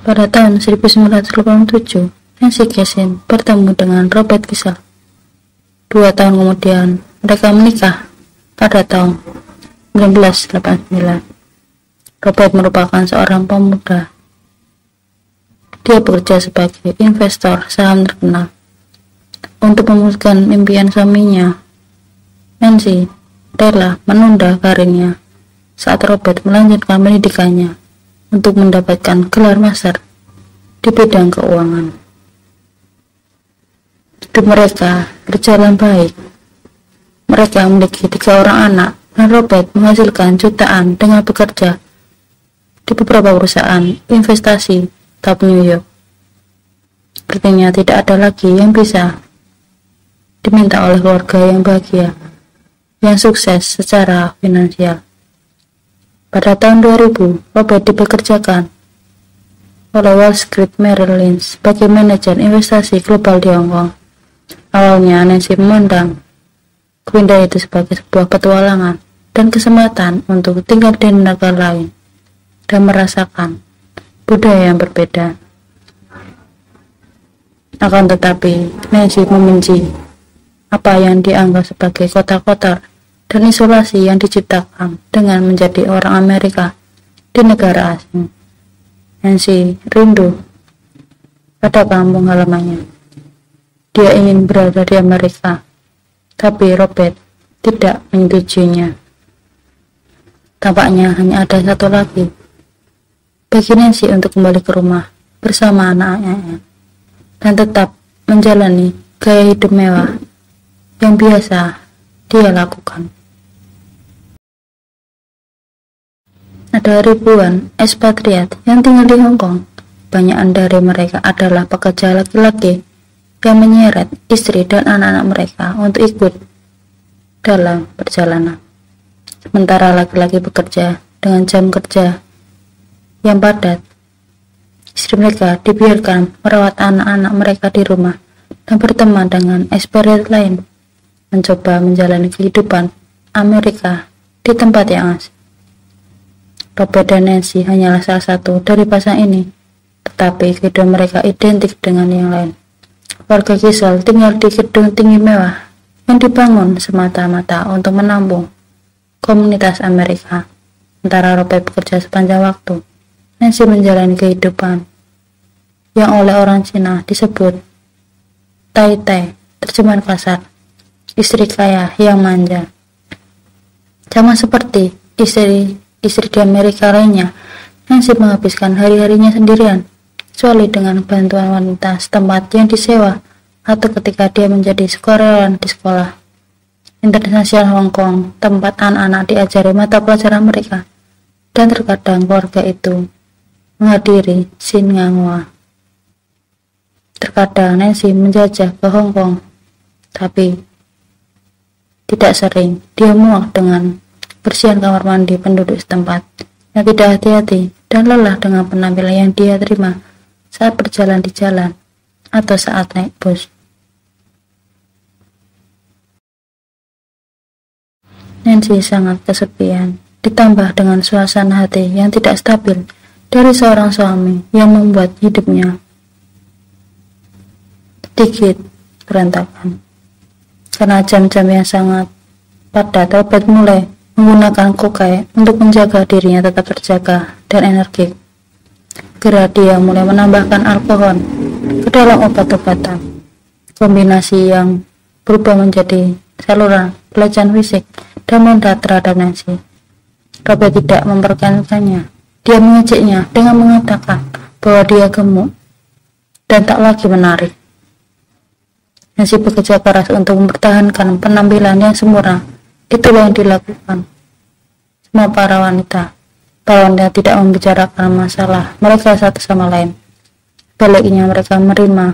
Pada tahun 1987, Nancy Cassin bertemu dengan Robert Kissel. 2 tahun kemudian, mereka menikah pada tahun 1989. Robert merupakan seorang pemuda. Dia bekerja sebagai investor saham terkenal. Untuk mewujudkan impian suaminya, Nancy rela menunda karirnya saat Robert melanjutkan pendidikannya untuk mendapatkan gelar master di bidang keuangan. Hidup mereka berjalan baik. Mereka memiliki 3 orang anak, dan Robert menghasilkan jutaan dengan bekerja di beberapa perusahaan investasi top New York. Artinya tidak ada lagi yang bisa diminta oleh keluarga yang bahagia, yang sukses secara finansial. Pada tahun 2000, Robert dipekerjakan oleh Wall Street Merrill Lynch sebagai manajer investasi global di Hong Kong. Awalnya, Nancy memandang kepindahan itu sebagai sebuah petualangan dan kesempatan untuk tinggal di negara lain dan merasakan budaya yang berbeda. Akan tetapi, Nancy membenci apa yang dianggap sebagai kota kotor dan isolasi yang diciptakan dengan menjadi orang Amerika di negara asing. Nancy rindu pada kampung halamannya. Dia ingin berada di Amerika, tapi Robert tidak menyetujuinya. Tampaknya hanya ada satu lagi bagi Nancy untuk kembali ke rumah bersama anak-anaknya dan tetap menjalani gaya hidup mewah yang biasa dia lakukan. Ada ribuan ekspatriat yang tinggal di Hong Kong. Banyak dari mereka adalah pekerja laki-laki yang menyeret istri dan anak-anak mereka untuk ikut dalam perjalanan. Sementara laki-laki bekerja dengan jam kerja yang padat, istri mereka dibiarkan merawat anak-anak mereka di rumah dan berteman dengan ekspatriat lain, mencoba menjalani kehidupan Amerika di tempat yang asing. Robert dan Nancy hanyalah salah satu dari pasang ini, tetapi kehidupan mereka identik dengan yang lain. Warga Kissel tinggal di gedung tinggi mewah yang dibangun semata-mata untuk menampung komunitas Amerika. Sementara Robert bekerja sepanjang waktu, Nancy menjalani kehidupan yang oleh orang Cina disebut Tai-Tai, terjemahan kasar, istri kaya yang manja. Sama seperti istri di Amerika lainnya, Nancy menghabiskan hari-harinya sendirian, kecuali dengan bantuan wanita setempat yang disewa atau ketika dia menjadi sukarelawan di sekolah internasional Hong Kong, tempat anak-anak diajari mata pelajaran mereka, dan terkadang keluarga itu menghadiri Singanghua. Terkadang Nancy menjajah ke Hong Kong, tapi tidak sering. Dia muak dengan bersihan kamar mandi penduduk setempat yang tidak hati-hati dan lelah dengan penampilan yang dia terima saat berjalan di jalan atau saat naik bus. Nancy sangat kesepian, ditambah dengan suasana hati yang tidak stabil dari seorang suami yang membuat hidupnya sedikit berantakan. Karena jam-jam yang sangat padat, Robert mulai menggunakan kokain untuk menjaga dirinya tetap terjaga dan energik. Segera dia mulai menambahkan alkohol ke dalam obat-obatan. Kombinasi yang berubah menjadi saluran pelecehan fisik dan mental terhadap Nancy. Robert tidak memperkenankannya. Dia mengejeknya dengan mengatakan bahwa dia gemuk dan tak lagi menarik. Nancy bekerja keras untuk mempertahankan penampilan yang sempurna. Itulah yang dilakukan semua para wanita. Para wanita tidak membicarakan masalah mereka satu sama lain. Sebaliknya mereka menerima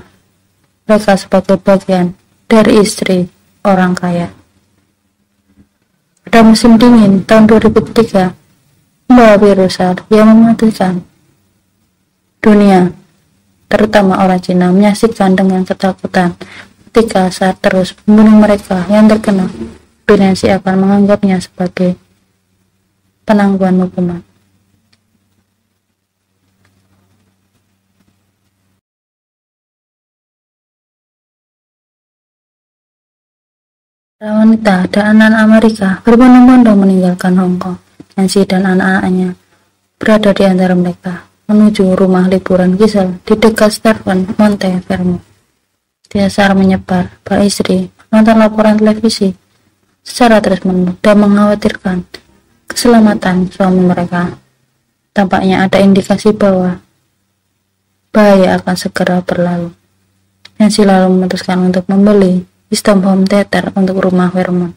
mereka sebagai bagian dari istri orang kaya. Pada musim dingin tahun 2003, membawa virus SARS yang mematikan dunia, terutama orang Cina, menyaksikan dengan ketakutan ketika SARS terus membunuh mereka yang terkena. Nancy akan menganggapnya sebagai penangguhan hukuman. Para wanita dan anak-anak Amerika berbondong-bondong meninggalkan Hong Kong. Nancy dan anak-anaknya berada di antara mereka, menuju rumah liburan Giselle di dekat Stratford Monte Vermont. Dasar menyebar, para istri menonton laporan televisi secara terus-menerus dan mengkhawatirkan keselamatan suami mereka. Tampaknya ada indikasi bahwa bahaya akan segera berlalu. Nancy lalu memutuskan untuk membeli Wisdom Home Theater untuk rumah Vermont.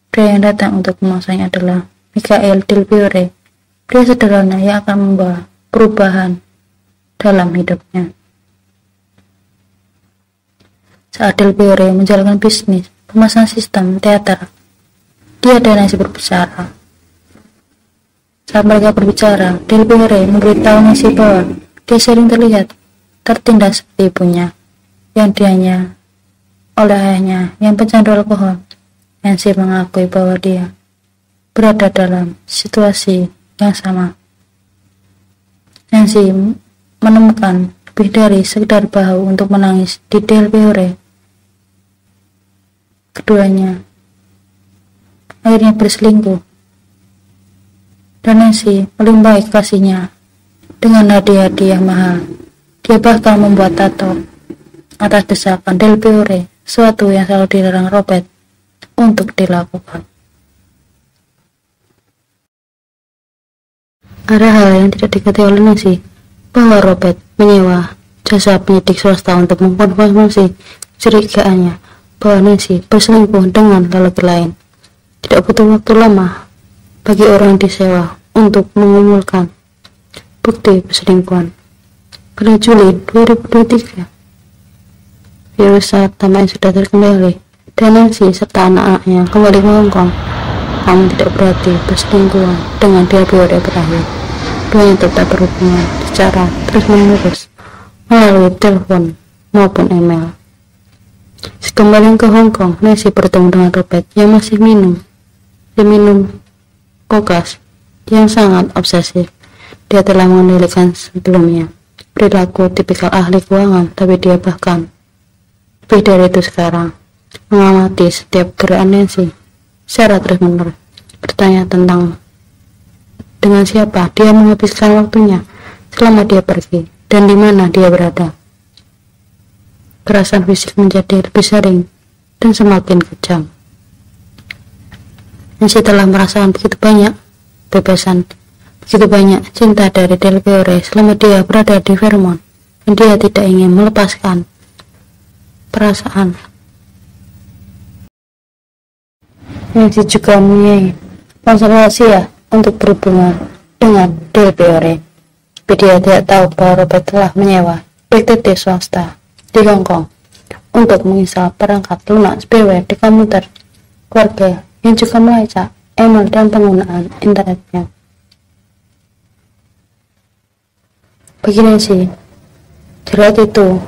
Pria yang datang untuk memangsanya adalah Michael Delpire, pria sederhana yang akan membawa perubahan dalam hidupnya. Saat Delpire menjalankan bisnis pemasangan sistem teater, dia dan Nancy berbicara. Saat mereka berbicara, Delpire memberitahu Nancy bahwa dia sering terlihat tertindas seperti ibunya, yang dianya oleh ayahnya yang pecandu alkohol. Nancy mengakui bahwa dia berada dalam situasi yang sama. Nancy menemukan lebih dari sekedar bahu untuk menangis di Delpire. Keduanya akhirnya berselingkuh, dan Nancy melimpahi kasihnya dengan hadiah-hadiah mahal. Dia bahkan membuat tato atas desakan Delpire, suatu yang selalu dilarang Robert untuk dilakukan. Ada hal yang tidak diketahui oleh Nancy, bahwa Robert menyewa jasa penyidik swasta untuk mengkonfirmasi curigaannya bahwa Nancy berselingkuh dengan lelaki lain. Tidak butuh waktu lama bagi orang yang disewa untuk mengumpulkan bukti perselingkuhan. Pada Juli 2023, virus saat tampaknya sudah terkendali, dan Nancy serta anak-anaknya kembali ke Hong Kong. Namun tidak berarti perselingkuhan dengan Delpire berakhir. Keduanya tetap berhubungan secara terus-menerus melalui telepon maupun email. Sekembali ke Hong Kong, Nancy bertemu dengan Robert yang masih minum kokas yang sangat obsesif. Dia telah mengendalikan sebelumnya perilaku tipikal ahli keuangan, tapi dia bahkan lebih dari itu sekarang mengamati setiap gerakan Nancy secara terus-menerus, bertanya tentang dengan siapa dia menghabiskan waktunya selama dia pergi dan di mana dia berada. Kekerasan fisik menjadi lebih sering dan semakin kejam. Nancy telah merasakan begitu banyak kebebasan, begitu banyak cinta dari Delpire selama dia berada di Vermont, dan dia tidak ingin melepaskan perasaan. Nancy juga mempunyai ponsel rahasia untuk berhubungan dengan Delpire, tapi dia tidak tahu bahwa Robert telah menyewa detektif swasta di Hong Kong untuk menginstal perangkat lunak spyware di komputer keluarga yang juga melacak email dan penggunaan internetnya. Bagi Nancy, jerat itu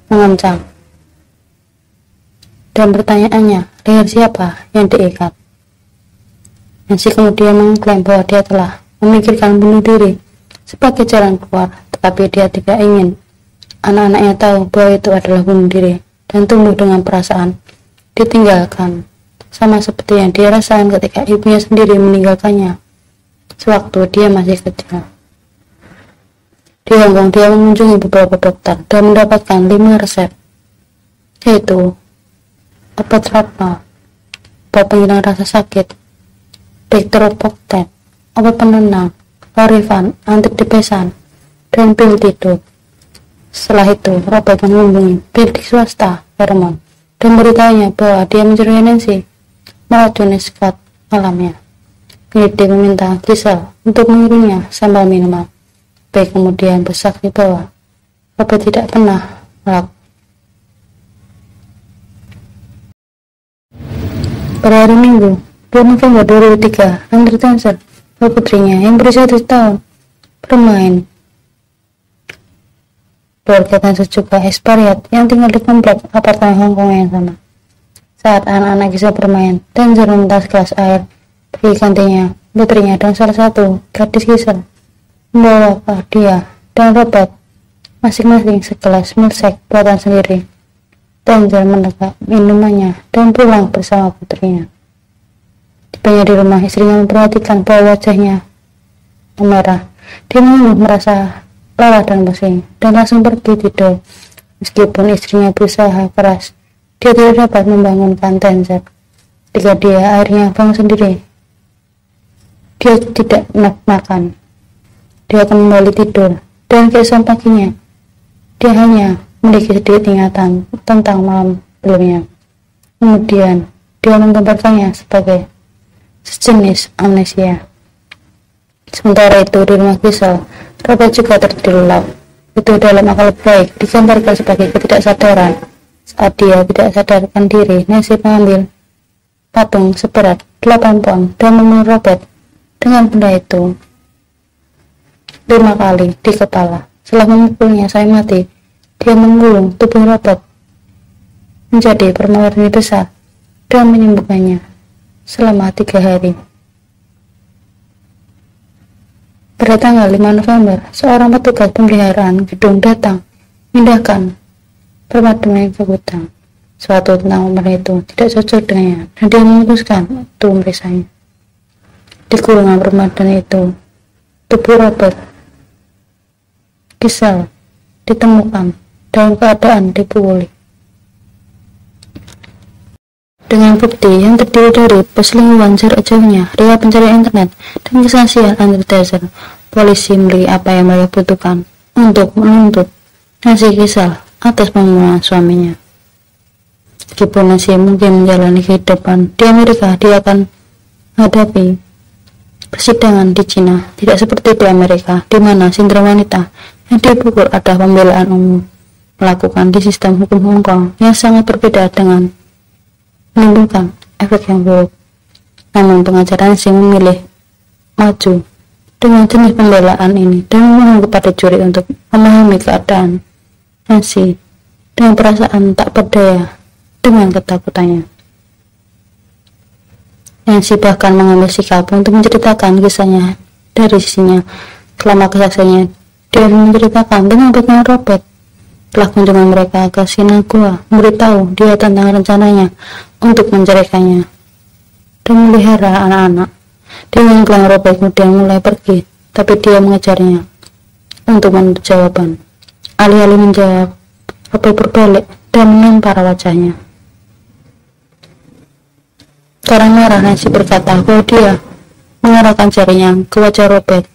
mengancam, dan pertanyaannya, dengan siapa yang diikat? Nancy kemudian mengklaim bahwa dia telah memikirkan bunuh diri sebagai jalan keluar, tetapi dia tidak ingin anak-anaknya tahu bahwa itu adalah bunuh diri dan tumbuh dengan perasaan ditinggalkan, sama seperti yang dia rasakan ketika ibunya sendiri meninggalkannya sewaktu dia masih kecil. Di Hong Kong, dia mengunjungi beberapa dokter dan mendapatkan 5 resep, yaitu obat rapal, obat penghilang rasa sakit, Dextromethorphan, obat penenang, Lorivan, antidepresan, dan pil tidur. Setelah itu, Robert menghubungi klinik swasta Vermont dan memberitahunya bahwa dia mencurigai Nancy meracuni Scott malamnya. Penyidik meminta Giselle untuk mengirimnya sampel minuman, baik kemudian bersaksi bahwa Robert tidak pernah melakukan. Pada hari Minggu, 2 November 2003, Andrew Townsend, putrinya yang berusia 7 tahun, bermain. Keluarga Townsend juga ekspatriat yang tinggal di komplek apartemen Hong Kong yang sama. Saat anak-anak Giselle bermain, Townsend meminta segelas air bagi gantinya putrinya, dan salah satu gadis Giselle membawa dia dan Robert masing-masing segelas milkshake buatan sendiri. Tenzel menegak minumannya dan pulang bersama putrinya. Tibanya di rumah, istrinya memperhatikan bahwa wajahnya memerah. Dia mengeluh merasa lelah dan pusing, dan langsung pergi tidur. Meskipun istrinya berusaha keras, dia tidak dapat membangunkan Tenzel. Ketika dia akhirnya bangun sendiri, dia tidak makan. Dia akan kembali tidur, dan keesokan paginya, dia hanya memiliki sedikit ingatan tentang malam sebelumnya. Kemudian, dia menggambarkannya sebagai sejenis amnesia. Sementara itu, di rumah Giselle, Robert juga terlelap. Itu dalam akal baik digambarkan sebagai ketidaksadaran. Saat dia tidak sadarkan diri, Nancy mengambil patung seberat 8 pon dan membunuh Robert dengan benda itu 5 kali di kepala. Setelah memukulnya sampai mati, dia menggulung tubuh Robert menjadi permadani besar dan menyembuhkannya selama 3 hari. Pada tanggal 5 November, seorang petugas pemeliharaan gedung datang memindahkan permadani ke gudang. Suatu tentang umur itu tidak cocok dengannya, dan dia memutuskan untuk memeriksanya. Di kurungan permadani itu, tubuh Robert Giselle ditemukan dalam keadaan dipukuli. Dengan bukti yang terdiri dari perselingkuhan jarak jauhnya, ria pencarian internet, dan kesaksian Andrew Tenzel, polisi memberi apa yang mereka butuhkan untuk menuntut Nancy Giselle atas pembunuhan suaminya. Meskipun Nancy mungkin menjalani kehidupan di Amerika, dia akan menghadapi persidangan di Cina, tidak seperti di Amerika, di mana sindrom wanita yang dipukul adalah pembelaan umum melakukan di sistem hukum Hong Kong yang sangat berbeda dengan menimbulkan efek yang buruk. Namun pengacara Nancy memilih maju dengan jenis pembelaan ini dan memohon kepada juri untuk memahami keadaan Nancy dengan perasaan tak berdaya dengan ketakutannya. Nancy bahkan mengambil sikap untuk menceritakan kisahnya dari sisinya. Selama kesaksiannya, dia menceritakan dengan bagaimana Robert telah kunjungan mereka ke Sinagua, memberitahu dia tentang rencananya untuk menceraikannya dan memelihara anak-anak. Dia mengklaim Robert kemudian mulai pergi, tapi dia mengejarnya untuk menuntut jawaban. Alih-alih menjawab, Robert berbalik dan menampar wajahnya. Karena marah, Nancy berkata bahwa dia mengarahkan jarinya ke wajah Robert,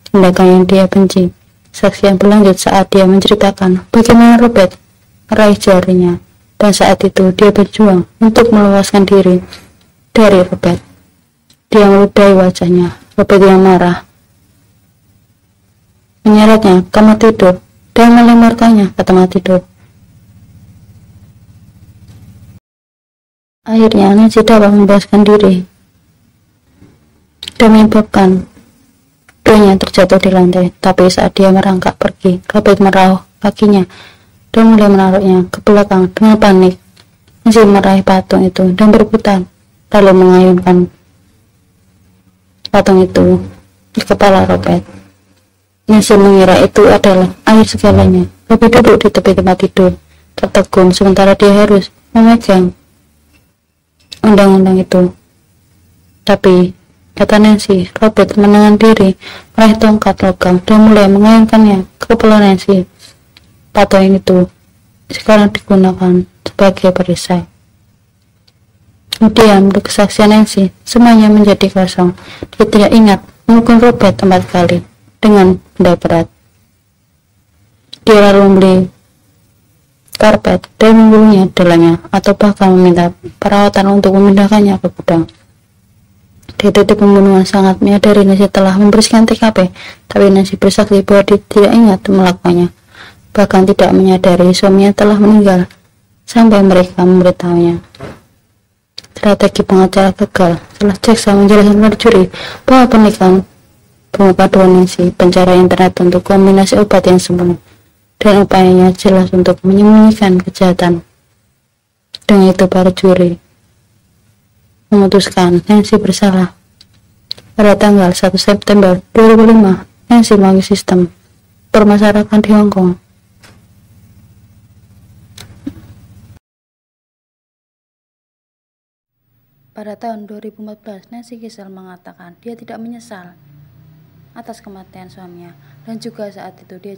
tindakan yang dia benci. Saksian berlanjut saat dia menceritakan bagaimana Robert meraih jarinya, dan saat itu dia berjuang untuk melepaskan diri dari Robert. Dia meludahi wajahnya. Robert yang marah menyeretnya ke kamar tidur dan melemparkannya ke tempat tidur. Akhirnya Nancy dapat membebaskan diri dan menyebabkan keduanya terjatuh di lantai. Tapi saat dia merangkak pergi, Robert meraup kakinya dan mulai menaruhnya ke belakang dengan panik. Nancy meraih patung itu dan berputar, lalu mengayunkan patung itu di kepala Robert. Nancy mengira itu adalah akhir segalanya. Robert duduk di tepi tempat tidur, tertegun, sementara dia harus memegang undang-undang itu. Tapi kata Nancy, Robert menahan diri, meraih tongkat logam dan mulai mengayunkannya ke kepala Nancy. Patung itu sekarang digunakan sebagai perisai. Kemudian menurut kesaksian Nancy, semuanya menjadi kosong. Dia tidak ingat memukul Robert 4 kali dengan benda berat. Dia lalu membeli karpet dan menggulungnya dalamnya, atau bahkan meminta perawatan untuk memindahkannya ke gudang. Detektif pembunuhan sangat menyadari Nancy telah membersihkan TKP, tapi Nancy bersaksi bahwa dia tidak ingat melakukannya, bahkan tidak menyadari suaminya telah meninggal sampai mereka memberitahunya. Strategi pengacara gagal setelah jaksa menjelaskan pada juri bahwa pernikahan pemuka dua Nancy, penjara internet untuk kombinasi obat yang sempurna, dan upayanya jelas untuk menyembunyikan kejahatan. Dengan itu para juri memutuskan Nancy bersalah. Pada tanggal 1 September 2005, Nancy melalui sistem permasyarakatan di Hong Kong Pada tahun 2014, Nancy Giselle mengatakan dia tidak menyesal atas kematian suaminya, dan juga saat itu dia